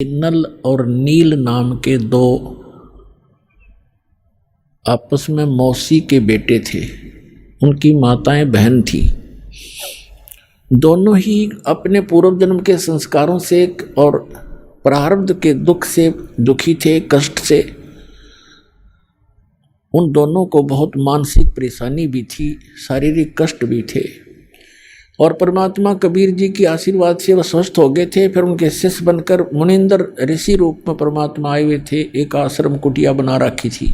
नल और नील नाम के दो आपस में मौसी के बेटे थे। उनकी माताएं बहन थी। दोनों ही अपने पूर्व जन्म के संस्कारों से और प्रारब्ध के दुख से दुखी थे, कष्ट से। उन दोनों को बहुत मानसिक परेशानी भी थी, शारीरिक कष्ट भी थे। और परमात्मा कबीर जी की आशीर्वाद से वह स्वस्थ हो गए थे। फिर उनके शिष्य बनकर मुनिंदर ऋषि रूप में परमात्मा आए हुए थे। एक आश्रम कुटिया बना रखी थी,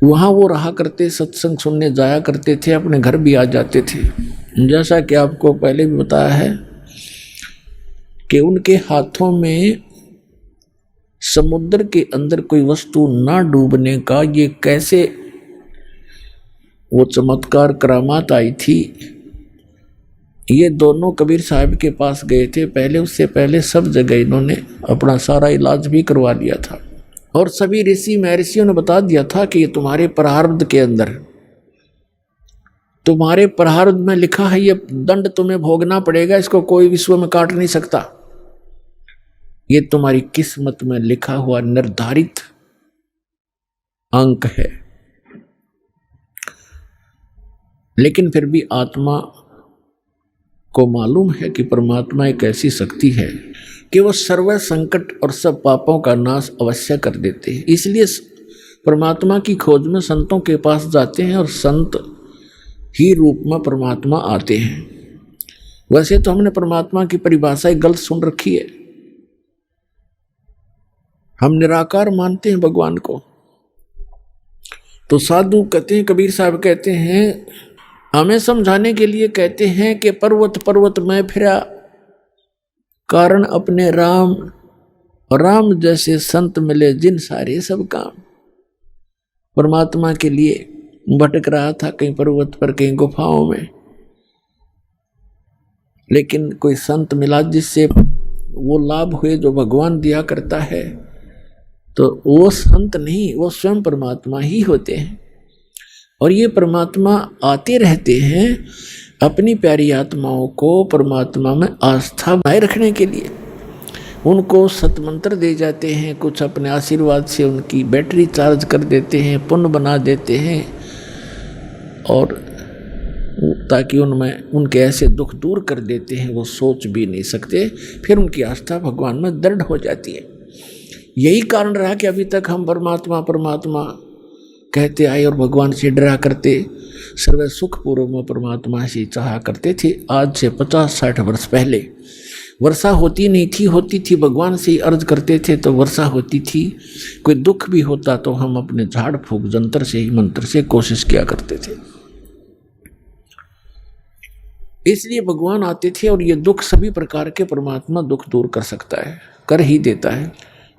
वहाँ वो रहा करते, सत्संग सुनने जाया करते थे, अपने घर भी आ जाते थे। जैसा कि आपको पहले भी बताया है कि उनके हाथों में समुद्र के अंदर कोई वस्तु ना डूबने का ये कैसे वो चमत्कार करामात आई थी। ये दोनों कबीर साहब के पास गए थे पहले, उससे पहले सब जगह इन्होंने अपना सारा इलाज भी करवा लिया था। और सभी ऋषि महर्षियों ने बता दिया था कि ये तुम्हारे प्रारब्ध के अंदर, तुम्हारे प्रारब्ध में लिखा है, ये दंड तुम्हें भोगना पड़ेगा, इसको कोई विश्व में काट नहीं सकता। ये तुम्हारी किस्मत में लिखा हुआ निर्धारित अंक है। लेकिन फिर भी आत्मा को मालूम है कि परमात्मा एक ऐसी शक्ति है कि वो सर्व संकट और सब पापों का नाश अवश्य कर देते हैं। इसलिए परमात्मा की खोज में संतों के पास जाते हैं और संत ही रूप में परमात्मा आते हैं। वैसे तो हमने परमात्मा की परिभाषा गलत सुन रखी है। हम निराकार मानते हैं भगवान को। तो साधु कहते हैं, कबीर साहब कहते हैं, हमें समझाने के लिए कहते हैं कि पर्वत पर्वत में फिरा, कारण अपने राम, राम जैसे संत मिले जिन सारे सब काम। परमात्मा के लिए भटक रहा था, कहीं पर्वत पर, कहीं गुफाओं में, लेकिन कोई संत मिला जिससे वो लाभ हुए जो भगवान दिया करता है। तो वो संत नहीं, वो स्वयं परमात्मा ही होते हैं। और ये परमात्मा आते रहते हैं अपनी प्यारी आत्माओं को परमात्मा में आस्था बनाए रखने के लिए। उनको सतमंत्र दे जाते हैं, कुछ अपने आशीर्वाद से उनकी बैटरी चार्ज कर देते हैं, पुण्य बना देते हैं, और ताकि उनमें उनके ऐसे दुख दूर कर देते हैं वो सोच भी नहीं सकते। फिर उनकी आस्था भगवान में दृढ़ हो जाती है। यही कारण रहा कि अभी तक हम परमात्मा परमात्मा कहते आए और भगवान से डरा करते, सर्व सुख पूर्व में परमात्मा से चाहा करते थे। आज से 50-60 वर्ष पहले वर्षा होती नहीं थी, होती थी भगवान से अर्ज करते थे तो वर्षा होती थी। कोई दुख भी होता तो हम अपने झाड़ फूक जंतर से ही, मंत्र से कोशिश किया करते थे। इसलिए भगवान आते थे और ये दुख सभी प्रकार के परमात्मा दुख दूर कर सकता है, कर ही देता है।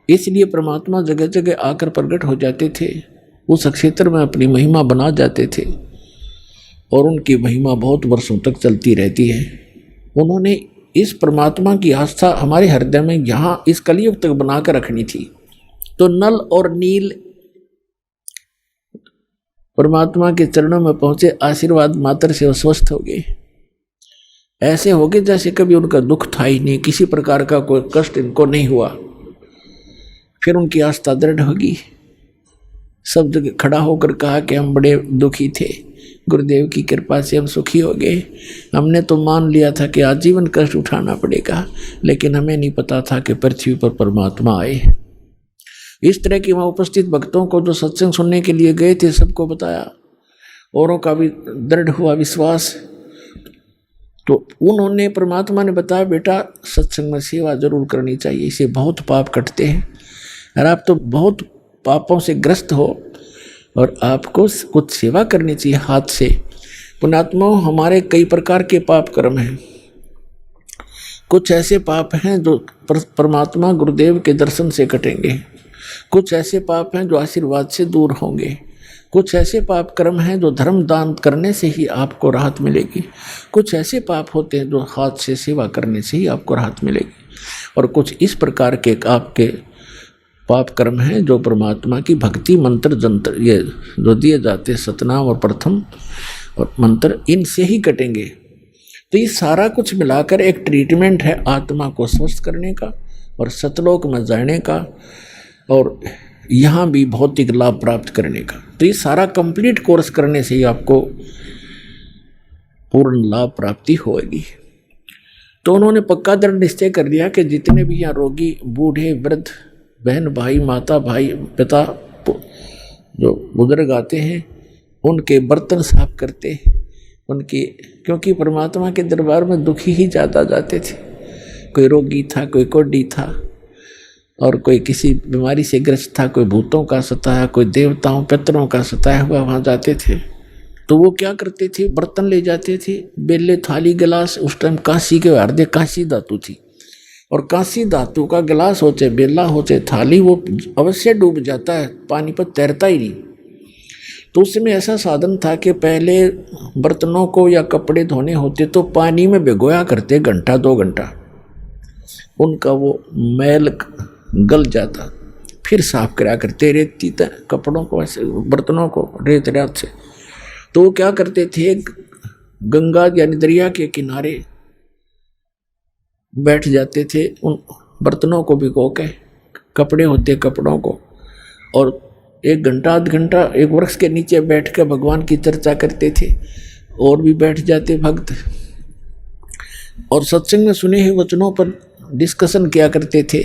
इसलिए परमात्मा जगह जगह आकर प्रकट हो जाते थे, उस क्षेत्र में अपनी महिमा बना जाते थे और उनकी महिमा बहुत वर्षों तक चलती रहती है। उन्होंने इस परमात्मा की आस्था हमारे हृदय में यहाँ इस कलयुग तक बनाकर रखनी थी। तो नल और नील परमात्मा के चरणों में पहुंचे, आशीर्वाद मात्र से स्वस्थ हो गए। ऐसे हो गए जैसे कभी उनका दुख था ही नहीं, किसी प्रकार का कोई कष्ट इनको नहीं हुआ। फिर उनकी आस्था दृढ़ होगी। सब जगह खड़ा होकर कहा कि हम बड़े दुखी थे, गुरुदेव की कृपा से हम सुखी हो गए। हमने तो मान लिया था कि आजीवन कष्ट उठाना पड़ेगा, लेकिन हमें नहीं पता था कि पृथ्वी पर परमात्मा आए। इस तरह की वहाँ उपस्थित भक्तों को जो सत्संग सुनने के लिए गए थे सबको बताया, औरों का भी दृढ़ हुआ विश्वास। तो उन्होंने, परमात्मा ने बताया, बेटा सत्संग में सेवा जरूर करनी चाहिए, इसे बहुत पाप कटते हैं और आप तो बहुत पापों से ग्रस्त हो और आपको कुछ सेवा करनी चाहिए हाथ से। पुण्यात्माओं, हमारे कई प्रकार के पाप कर्म हैं। कुछ ऐसे पाप हैं जो परमात्मा गुरुदेव के दर्शन से कटेंगे, कुछ ऐसे पाप हैं जो आशीर्वाद से दूर होंगे, कुछ ऐसे पाप कर्म हैं जो धर्म दान करने से ही आपको राहत मिलेगी, कुछ ऐसे पाप होते हैं जो हाथ से सेवा करने से ही आपको राहत मिलेगी, और कुछ इस प्रकार के आपके पाप कर्म हैं जो परमात्मा की भक्ति मंत्र जंत्र ये जो दिए जाते सतनाम और प्रथम और मंत्र, इनसे ही कटेंगे। तो ये सारा कुछ मिलाकर एक ट्रीटमेंट है आत्मा को स्वस्थ करने का और सतलोक में जाने का और यहाँ भी भौतिक लाभ प्राप्त करने का। तो ये सारा कंप्लीट कोर्स करने से ही आपको पूर्ण लाभ प्राप्ति होगी। तो उन्होंने पक्का दृढ़ निश्चय कर लिया कि जितने भी यहाँ रोगी, बूढ़े, वृद्ध, बहन, भाई, माता, भाई, पिता जो बुजुर्ग आते हैं उनके बर्तन साफ करते, उनकी, क्योंकि परमात्मा के दरबार में दुखी ही ज़्यादा जाते थे। कोई रोगी था, कोई कोढ़ी था, और कोई किसी बीमारी से ग्रस्त था, कोई भूतों का सताया, कोई देवताओं पितरों का सताया हुआ वहाँ जाते थे। तो वो क्या करते थे, बर्तन ले जाते थे, बेले, थाली, गिलास। उस टाइम कांसी के हार्दे कांसी धातु थी, और कांसी धातु का गिलास हो चाहे बेला हो चाहे थाली, वो अवश्य डूब जाता है, पानी पर तैरता ही नहीं। तो उसमें ऐसा साधन था कि पहले बर्तनों को या कपड़े धोने होते तो पानी में भिगोया करते, घंटा 2 घंटा, उनका वो मैल गल जाता, फिर साफ करा करते रेती कपड़ों को, ऐसे बर्तनों को रेत रात से। तो वो क्या करते थे, गंगा यानी दरिया के किनारे बैठ जाते थे, उन बर्तनों को भिगो के, कपड़े होते कपड़ों को, और 1 घंटा 1.5 घंटा एक वृक्ष के नीचे बैठ कर भगवान की चर्चा करते थे। और भी बैठ जाते भक्त, और सत्संग में सुने हुए वचनों पर डिस्कशन किया करते थे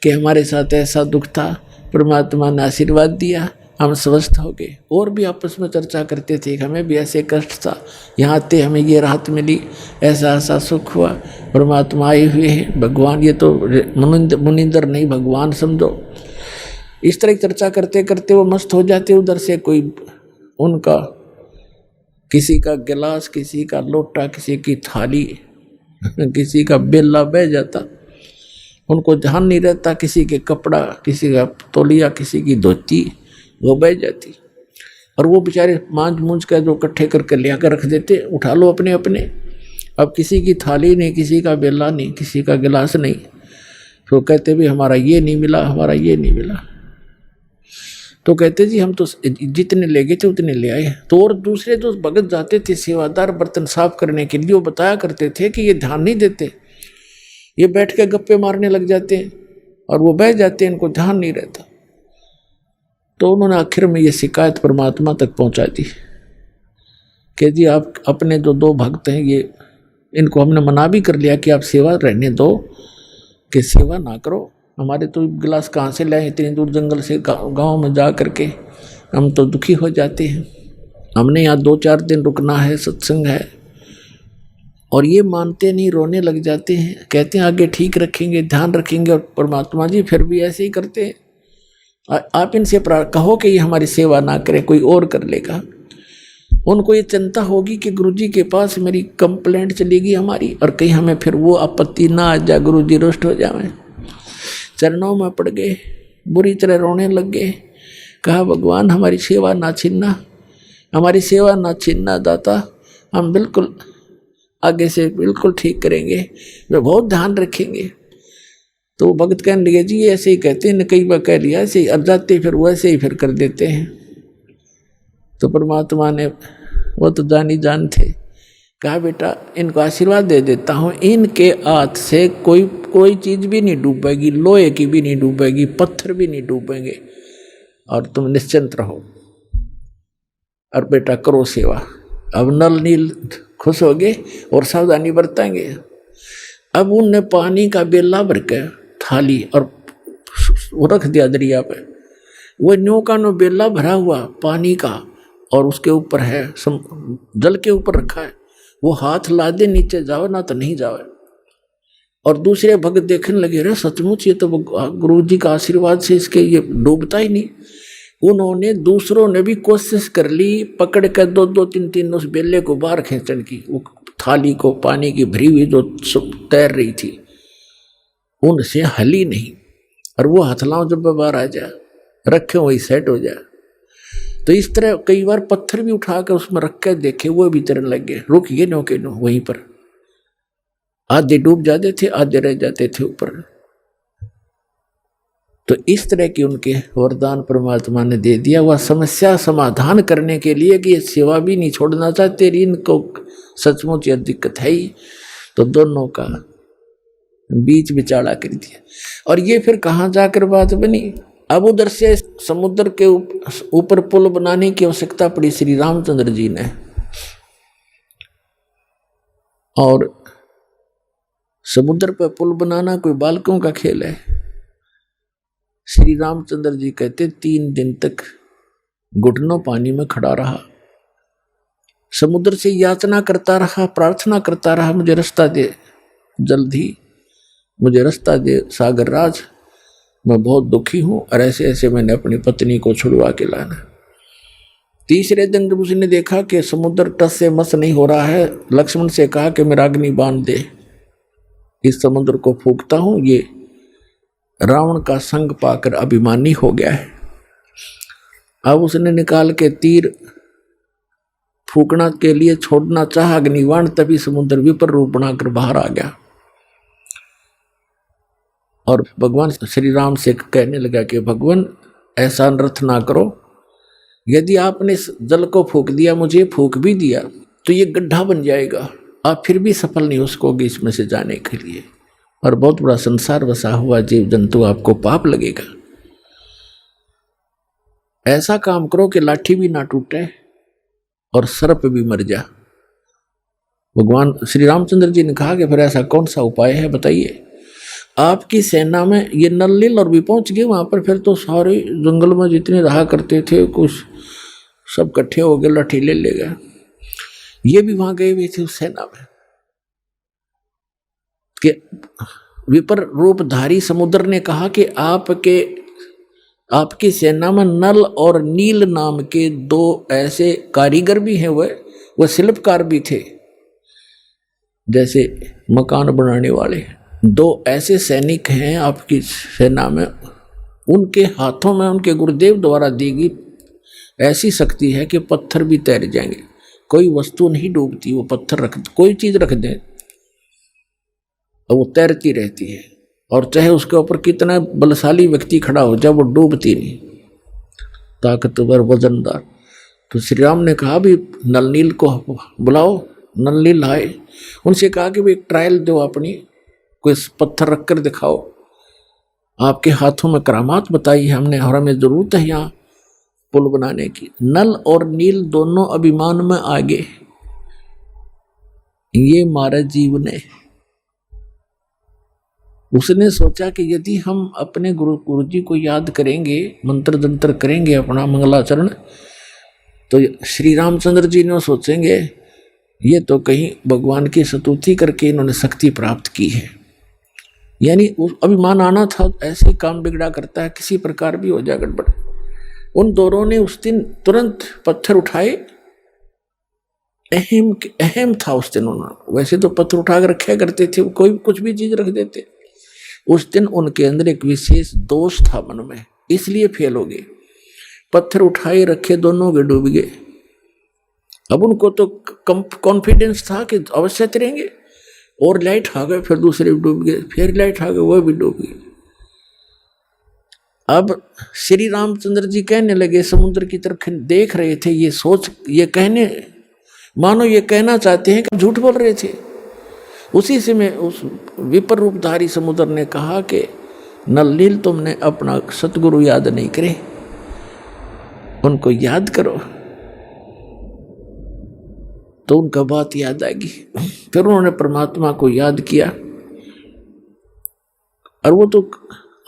कि हमारे साथ ऐसा दुख था, परमात्मा ने आशीर्वाद दिया, हम स्वस्थ हो गए। और भी आपस में चर्चा करते थे कि हमें भी ऐसे कष्ट था, यहाँ आते हमें ये राहत मिली, ऐसा ऐसा सुख हुआ, परमात्मा आए हुए हैं, भगवान, ये तो मुनिंदर नहीं भगवान समझो। इस तरह की चर्चा करते करते वो मस्त हो जाते। उधर से कोई उनका किसी का गिलास, किसी का लोटा, किसी की थाली, किसी का बेला बह जाता, उनको ध्यान नहीं रहता, किसी के कपड़ा, किसी का तौलिया, किसी की धोती वो बह जाती। और वो बेचारे मांझ मूंझ का जो इकट्ठे करके ले आकर रख देते, उठा लो अपने अपने। अब किसी की थाली नहीं, किसी का बेला नहीं, किसी का गिलास नहीं, तो कहते भी हमारा ये नहीं मिला, हमारा ये नहीं मिला। तो कहते जी हम तो जितने ले गए थे उतने ले आए। तो और दूसरे जो भगत जाते थे सेवादार बर्तन साफ करने के लिए, वो बताया करते थे कि ये ध्यान नहीं देते, ये बैठ के गप्पे मारने लग जाते हैं और वो बह जाते हैं, इनको ध्यान नहीं रहता। तो उन्होंने आखिर में ये शिकायत परमात्मा तक पहुंचा दी कि जी आप अपने जो 2 भक्त हैं, ये इनको हमने मना भी कर लिया कि आप सेवा रहने दो, कि सेवा ना करो। हमारे तो गिलास कहाँ से लाए, इतनी दूर जंगल से गांव में जा करके, हम तो दुखी हो जाते हैं, हमने यहाँ 2-4 दिन रुकना है, सत्संग है। और ये मानते नहीं, रोने लग जाते हैं, कहते हैं आगे ठीक रखेंगे, ध्यान रखेंगे, और परमात्मा जी फिर भी ऐसे ही करते हैं। आप इनसे कहो कि ये हमारी सेवा ना करे, कोई और कर लेगा। उनको ये चिंता होगी कि गुरुजी के पास मेरी कंप्लेंट चलेगी हमारी, और कहीं हमें फिर वो आपत्ति ना आ जाए, गुरुजी रुष्ट हो जाए। चरणों में पड़ गए, बुरी तरह रोने लग गए, कहा भगवान हमारी सेवा ना छीनना, हमारी सेवा ना छीनना दाता, हम बिल्कुल आगे से बिल्कुल ठीक करेंगे, वे बहुत ध्यान रखेंगे। तो भगत कहने लगे जी ऐसे ही कहते हैं, कई बार कह लिया ऐसे ही, अब जाते फिर वैसे ही फिर कर देते हैं। तो परमात्मा ने, वो तो जानी जान थे, कहा बेटा इनको आशीर्वाद दे देता हूँ, इनके हाथ से कोई चीज़ भी नहीं डूबेगी, लोहे की भी नहीं डूबेगी, पत्थर भी नहीं डूबेंगे, और तुम निश्चिंत रहो, और बेटा करो सेवा। अब नल नील खुश हो गए और सावधानी बरतेंगे। अब उनने पानी का बेला भर के थाली और वो रख दिया दरिया पे, वो न्यू का नो बेला भरा हुआ पानी का, और उसके ऊपर है जल के ऊपर रखा है, वो हाथ ला दे नीचे जाओ ना तो नहीं जाओ। और दूसरे भक्त देखने लगे, रे सचमुच ये तो गुरु जी का आशीर्वाद से इसके ये डूबता ही नहीं। उन्होंने दूसरों ने भी कोशिश कर ली, पकड़ कर 2-2, 3-3 उस बेले को बाहर खींचने की, वो थाली को पानी की भरी हुई जो तैर रही थी, उनसे हली नहीं। और वो हथलाओं जब बाहर आ जाए, रखे वही सेट हो जाए। तो इस तरह कई बार पत्थर भी उठा कर उसमें रख कर देखे, वो भी तैरने लग गए, रुक गए नो के नो वहीं पर। आधे डूब जाते थे, आधे रह जाते थे ऊपर। तो इस तरह की उनके वरदान परमात्मा ने दे दिया, वह समस्या समाधान करने के लिए कि ये सेवा भी नहीं छोड़ना चाहते, इनको सचमुच यह दिक्कत है ही। तो दोनों का बीच बिचाड़ा कर दिया। और ये फिर कहाँ जाकर बात बनी। अब उधर से समुद्र के ऊपर पुल बनाने की आवश्यकता पड़ी श्री रामचंद्र जी ने। और समुद्र पर पुल बनाना कोई बालकों का खेल है। श्री रामचंद्र जी कहते 3 दिन तक घुटनों पानी में खड़ा रहा, समुद्र से याचना करता रहा, प्रार्थना करता रहा, मुझे रास्ता दे, जल्दी मुझे रास्ता दे सागर राज, मैं बहुत दुखी हूं। और ऐसे ऐसे मैंने अपनी पत्नी को छुड़वा के लाना। तीसरे दिन जब उसने देखा कि समुद्र टस से मस नहीं हो रहा है, लक्ष्मण से कहा कि मेरा अग्नि बांध दे, इस समुद्र को फूंकता हूं। ये रावण का संग पाकर अभिमानी हो गया है। अब उसने निकाल के तीर फूकना के लिए छोड़ना चाहा अग्निबाण, तभी समुद्र विपर रूप बनाकर बाहर आ गया। और भगवान श्री राम से कहने लगा कि भगवान ऐसा अनर्थ ना करो, यदि आपने जल को फूक दिया, मुझे फूक भी दिया, तो ये गड्ढा बन जाएगा, आप फिर भी सफल नहीं हो सकोगे इसमें से जाने के लिए, और बहुत बड़ा संसार बसा हुआ जीव जंतु, आपको पाप लगेगा। ऐसा काम करो कि लाठी भी ना टूटे और सर्प भी मर जा। भगवान श्री रामचंद्र जी ने कहा कि फिर ऐसा कौन सा उपाय है बताइए। आपकी सेना में ये नल और भी पहुंच गए वहां पर, फिर तो सारे जंगल में जितने रहा करते थे कुछ सब इकट्ठे हो गए, लाठी ले गए। ये भी वहां गए हुए थे उस सेना में कि विपर रूपधारी समुद्र ने कहा कि आपकी सेना में नल और नील नाम के 2 ऐसे कारीगर भी हैं, वह शिल्पकार भी थे, जैसे मकान बनाने वाले। 2 ऐसे सैनिक हैं आपकी सेना में, उनके हाथों में उनके गुरुदेव द्वारा दी गई ऐसी शक्ति है कि पत्थर भी तैर जाएंगे। कोई वस्तु नहीं डूबती, वो पत्थर रख, कोई चीज रख दें और वो तैरती रहती है, और चाहे उसके ऊपर कितना बलशाली व्यक्ति खड़ा हो जाए, वो डूबती नहीं, ताकतवर वजनदार। तो श्री राम ने कहा भी नल नील को बुलाओ। नल नील आए, उनसे कहा कि भी एक ट्रायल दो, अपनी कोई पत्थर रखकर दिखाओ, आपके हाथों में करामात बताई हमने, और हमें जरूरत है यहाँ पुल बनाने की। नल और नील दोनों अभिमान में आगे। ये महाराज जीव ने उसने सोचा कि यदि हम अपने गुरु जी को याद करेंगे, मंत्र जंत्र करेंगे, अपना मंगलाचरण, तो श्री रामचंद्र जी ने सोचेंगे ये तो कहीं भगवान की स्तुति करके इन्होंने शक्ति प्राप्त की है। यानी अभिमान आना था, ऐसे ही काम बिगड़ा करता है, किसी प्रकार भी हो जाए गड़बड़। उन दोनों ने उस दिन तुरंत पत्थर उठाए। अहम था उस दिन। उन्होंने वैसे तो पत्थर उठा कर रखे करते थे, कोई कुछ भी चीज रख देते। उस दिन उनके अंदर एक विशेष दोष था मन में, इसलिए फेल हो गए। पत्थर उठाए रखे, दोनों के डूब गए। अब उनको तो कॉन्फिडेंस था कि अवश्य तैरेंगे, और लाइट आ गए, फिर दूसरे भी डूब गए, फिर लाइट आ गए, वो भी डूब गए। अब श्री रामचंद्र जी कहने लगे, समुद्र की तरफ देख रहे थे, ये सोच, ये कहने, मानो ये कहना चाहते हैं कि झूठ बोल रहे थे। उसी से में उस विपर रूपधारी समुद्र ने कहा कि नल नील, तुमने अपना सतगुरु याद नहीं करे, उनको याद करो। तो उनका बात याद आएगी। फिर उन्होंने परमात्मा को याद किया, और वो तो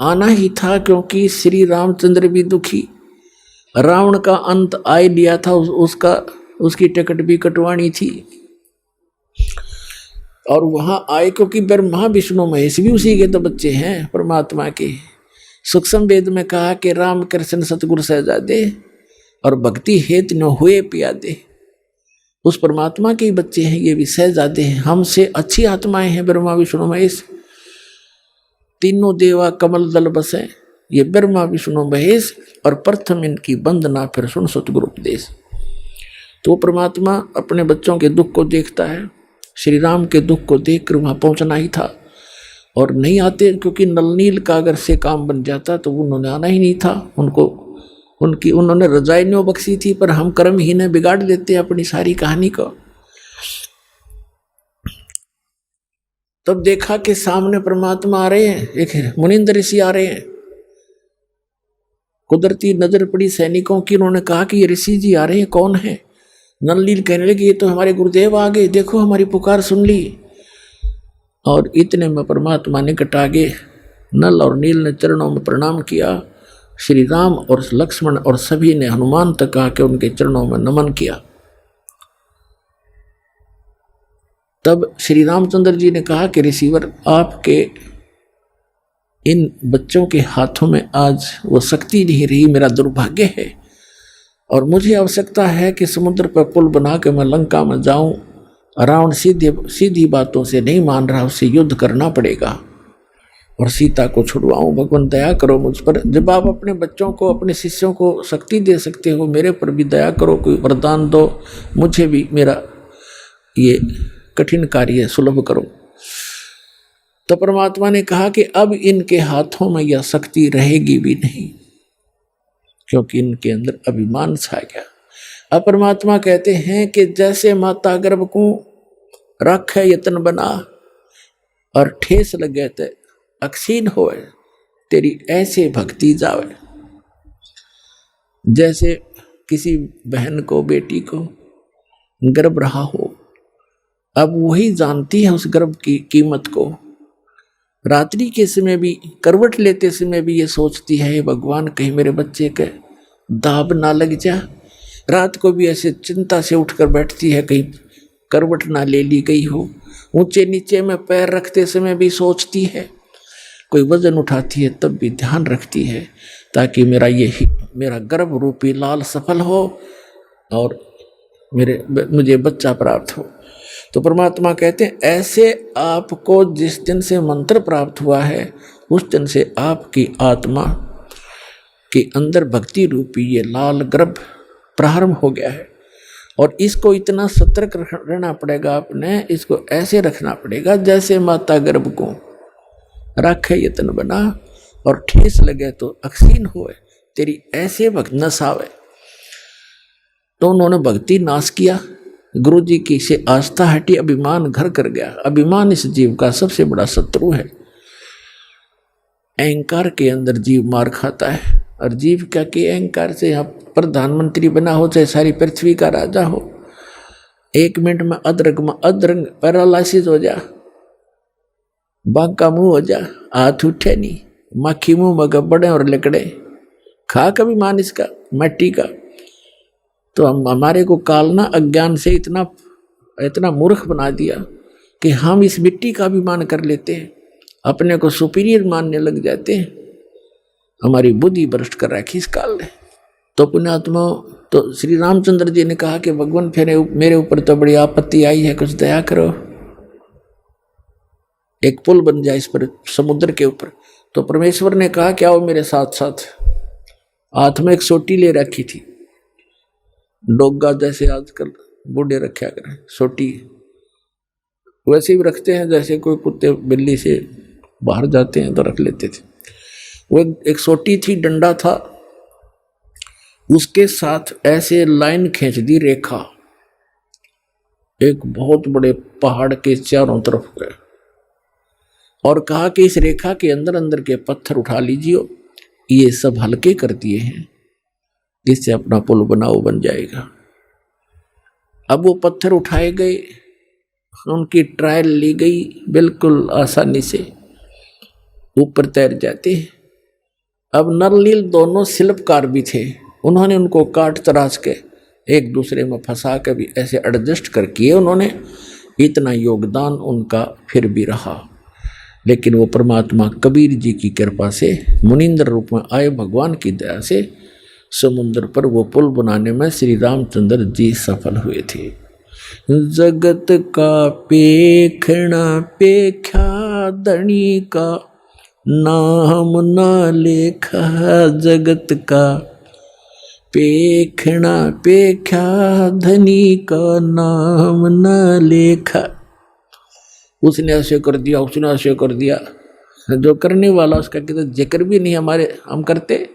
आना ही था, क्योंकि श्री रामचंद्र भी दुखी, रावण का अंत आ लिया था, उसकी टिकट भी कटवानी थी। और वहां आए क्योंकि ब्रह्मा विष्णु महेश भी उसी के तो बच्चे हैं परमात्मा के। सूक्ष्म वेद में कहा कि राम कृष्ण सतगुरु सहजादे और भक्ति हेत न हुए प्यादे। उस परमात्मा के बच्चे हैं, ये भी सहजादे हैं, हमसे अच्छी आत्माएं हैं ब्रह्मा विष्णु महेश। तीनों देवा कमल दल बसे, ये ब्रह्मा विष्णु महेश, और प्रथम इनकी वंदना फिर सुन सतगुरु उपदेश। तो परमात्मा अपने बच्चों के दुख को देखता है। श्री राम के दुख को देखकर वहां पहुंचना ही था, और नहीं आते, क्योंकि नल नील का अगर से काम बन जाता तो उन्होंने आना ही नहीं था। उन्होंने रजाइयों बख्शी थी, पर हम कर्म ही ने बिगाड़ देते अपनी सारी कहानी को। तब देखा कि सामने परमात्मा आ रहे हैं, एक मुनिंद्र ऋषि आ रहे हैं। कुदरती नजर पड़ी सैनिकों की, उन्होंने कहा कि ये ऋषि जी आ रहे हैं, कौन है? नलनील कहने लगे ये तो हमारे गुरुदेव आ गए, देखो हमारी पुकार सुन ली। और इतने में परमात्मा निकट आ गए। नल और नील ने चरणों में प्रणाम किया। श्री राम और लक्ष्मण और सभी ने हनुमान तक आके उनके चरणों में नमन किया। तब श्री रामचंद्र जी ने कहा कि ऋषिवर, आपके इन बच्चों के हाथों में आज वो शक्ति नहीं रही, मेरा दुर्भाग्य है, और मुझे आवश्यकता है कि समुद्र पर पुल बना के मैं लंका में जाऊं। रावण सीधी बातों से नहीं मान रहा, उससे युद्ध करना पड़ेगा और सीता को छुड़वाऊं। भगवान दया करो मुझ पर। जब आप अपने बच्चों को, अपने शिष्यों को शक्ति दे सकते हो, मेरे पर भी दया करो, कोई वरदान दो, मुझे भी मेरा ये कठिन कार्य सुलभ करो। तो परमात्मा ने कहा कि अब इनके हाथों में यह शक्ति रहेगी भी नहीं, क्योंकि इनके अंदर अभिमान छा गया। अब परमात्मा कहते हैं कि जैसे माता गर्भ को रखे यतन बना और ठेस लगे ते अक्षीण होए, तेरी ऐसे भक्ति जावे। जैसे किसी बहन को, बेटी को गर्भ रहा हो, अब वही जानती है उस गर्भ की कीमत को। रात्रि के समय भी, करवट लेते समय भी ये सोचती है, भगवान कहीं मेरे बच्चे के दाब ना लग जा। रात को भी ऐसे चिंता से उठकर बैठती है, कहीं करवट ना ले ली गई हो। ऊंचे नीचे में पैर रखते समय भी सोचती है, कोई वजन उठाती है तब भी ध्यान रखती है, ताकि मेरा गर्भ रूपी लाल सफल हो और मुझे बच्चा प्राप्त हो। तो परमात्मा कहते हैं ऐसे आपको जिस दिन से मंत्र प्राप्त हुआ है, उस दिन से आपकी आत्मा के अंदर भक्ति रूपी ये लाल गर्भ प्रारंभ हो गया है। और इसको इतना सतर्क रहना पड़ेगा, आपने इसको ऐसे रखना पड़ेगा जैसे माता गर्भ को राखे यतन बना और ठेस लगे तो अक्षीण होए, तेरी ऐसे भक्त नस आवे। तो उन्होंने भक्ति नाश किया, गुरु जी की से आस्था हटी, अभिमान घर कर गया। अभिमान इस जीव का सबसे बड़ा शत्रु है। अहंकार के अंदर जीव मार खाता है, और जीव क्या कि अहंकार से यहाँ प्रधानमंत्री बना हो, चाहे सारी पृथ्वी का राजा हो, 1 मिनट में अदरंग पैरालिसिस हो जा, बांका मुंह हो जा, हाथ उठे नहीं, माखी मुंह में गब्बड़े और लकड़े, खा कभी मान इसका मट्टी का। तो हमारे को कालना अज्ञान से इतना मूर्ख बना दिया कि हम इस मिट्टी का भी मान कर लेते हैं, अपने को सुपीरियर मानने लग जाते हैं। हमारी बुद्धि भ्रष्ट कर रखी इस काल ने। तो पुण्यात्मा, तो श्री रामचंद्र जी ने कहा कि भगवान फिर मेरे ऊपर तो बड़ी आपत्ति आई है, कुछ दया करो, एक पुल बन जाए इस पर, समुद्र के ऊपर। तो परमेश्वर ने कहा क्या हो मेरे साथ साथ। हाथ में एक सोटी ले रखी थी, डोगा जैसे आजकल बूढ़े रखा करें सोटी, वैसे ही रखते हैं जैसे कोई कुत्ते बिल्ली से बाहर जाते हैं तो रख लेते थे। वो एक सोटी थी, डंडा था, उसके साथ ऐसे लाइन खींच दी, रेखा एक बहुत बड़े पहाड़ के चारों तरफ गए, और कहा कि इस रेखा के अंदर अंदर के पत्थर उठा लीजिए, ये सब हल्के कर दिए हैं, इससे अपना पुल बनाओ, बन जाएगा। अब वो पत्थर उठाए गए, उनकी ट्रायल ली गई, बिल्कुल आसानी से ऊपर तैर जाते हैं। अब नल नील दोनों शिल्पकार भी थे, उन्होंने उनको काट तराश के एक दूसरे में फंसा के भी ऐसे एडजस्ट कर किए उन्होंने। इतना योगदान उनका फिर भी रहा, लेकिन वो परमात्मा कबीर जी की कृपा से मुनिंद्र रूप में आए, भगवान की दया से समुद्र पर वो पुल बनाने में श्री रामचंद्र जी सफल हुए थे। जगत का पेखना पेख्या धनी का, नाम ना लेखा जगत का, पेखना पेख्या धनी का, नाम ना लेखा। उसने ऐसे कर दिया, उसने ऐसे कर दिया, जो करने वाला उसका कहते जिक्र भी नहीं हम करते।